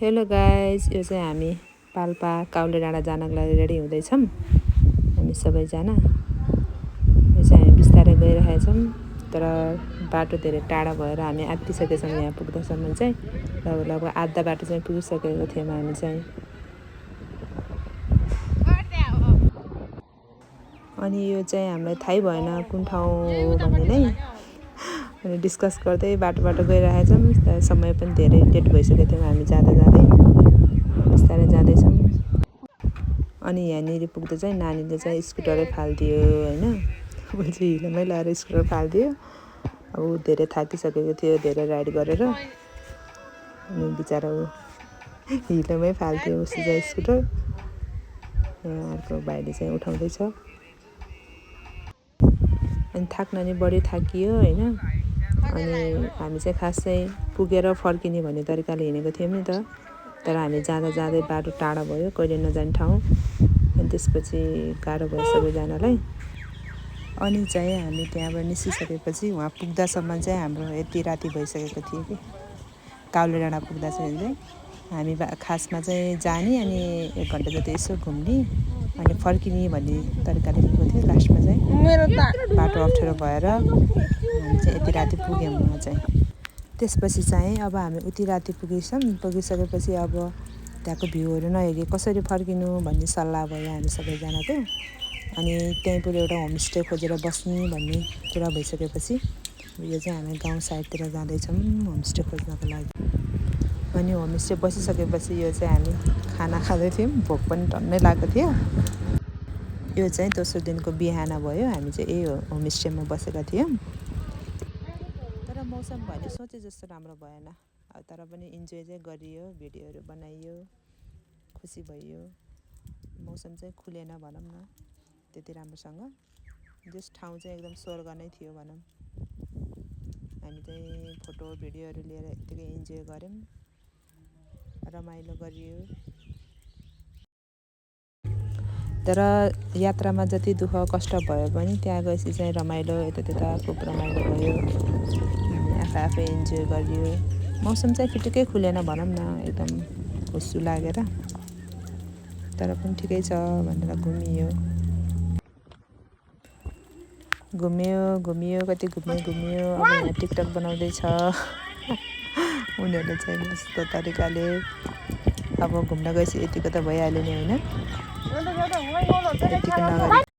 Hello guys, यो चाहिँ हामी पाल्पा काउले डाँडा जानको लागि रेडी हुँदैछौँ। हामी सबैजना यो चाहिँ हामी बिस्तारै गइरहेका छौँ, तर बाटो धेरै टाढा भएर हामी आत्तिसकेछौँ। यहाँ पुग्दासम्म चाहिँ लगभग आधा बाटो चाहिँ पुगिसकेको थियौँ हामी चाहिँ। अनि यो चाहिँ हामीलाई थाहै भएन कुन ठाउँ हो भन्ने नै, अनि डिस्कस गर्दै बाटो गइरहेका छौँ। समय पनि धेरै लेट भइसकेको थियो, हामी जाँदै बिस्तारै जाँदैछौँ। अनि यहाँनिर पुग्दा चाहिँ नानीले चाहिँ स्कुटरै फालिदियो होइन, उसले चाहिँ हिलोमै लगाएर स्कुटर फालिदियो। अब धेरै थाकिसकेको थियो धेरै राइड गरेर, अनि बिचरा ऊ हिलोमै फालिदियो उसले चाहिँ स्कुटर। अर्को भाइले चाहिँ उठाउँदैछ। अनि थाक्न नि बढी थाकियो होइन। अनि हामी चाहिँ खास चाहिँ पुगेर फर्किने भन्ने तरिकाले हिँडेको थियौँ नि त, तर हामी जाँदै बाटो टाढा भयो, कहिले नजाने ठाउँ। अनि त्यसपछि गाह्रो भयो सबैजनालाई। अनि चाहिँ हामी त्यहाँबाट निस्किसकेपछि वहाँ पुग्दासम्म चाहिँ हाम्रो यति राति भइसकेको थियो कि काउले डाँडा पुग्दा चाहिँ हामी खासमा चाहिँ जाने अनि 1 घन्टा जति यसो घुम्ने अनि फर्किने भन्ने तरिकाले गएको थियो। लास्टमा चाहिँ बाटो अप्ठ्यारो भएर हामी चाहिँ यति राति पुग्यौँ वहाँ चाहिँ। त्यसपछि चाहिँ अब हामी उति राति पुगिसकेपछि अब त्यहाँको भ्यूहरू नहेरी कसरी फर्किनु भन्ने सल्लाह भयो हामी सबैजनाको। अनि त्यहीँ पुरा एउटा होमस्टे खोजेर बस्ने भन्ने कुरा भइसकेपछि यो चाहिँ हामी गाउँ साइडतिर जाँदैछौँ होमस्टे खोज्नको लागि। अनि होमस्टे बसिसकेपछि यो चाहिँ हामी खाना खाँदै थियौँ, भोक पनि टन्नै लागेको थियो। यो चाहिँ दोस्रो दिनको बिहान भयो, हामी चाहिँ यही होमस्टेमा बसेका थियौँ। तर मौसम भने सोचे जस्तो राम्रो भएन, तर पनि इन्जोय चाहिँ गरियो, भिडियोहरू बनाइयो, खुसी भइयो। मौसम चाहिँ खुलेन भनौँ न त्यति राम्रोसँग, जस ठाउँ चाहिँ एकदम स्वर्ग नै थियो भनौँ। हामी चाहिँ फोटो भिडियोहरू लिएर यत्तिकै इन्जोय गऱ्यौँ, रमाइलो गरियो। तर यात्रामा जति दुःख कष्ट भयो पनि त्यहाँ गएपछि चाहिँ रमाइलो, यतात्यता खुब रमाइलो भयो, आफै इन्जोय गरियो। मौसम चाहिँ फिटिकै खुलेन भनौँ न, एकदम हुस्सु लागेर, तर पनि ठिकै छ भनेर घुमियो कति घुमियो। अब यहाँ टिकटक बनाउँदैछ उनीहरूले चाहिँ यस्तो तरिकाले। अब घुम्न गएपछि यतिको त भइहाल्यो नि होइन, यतिको नगरी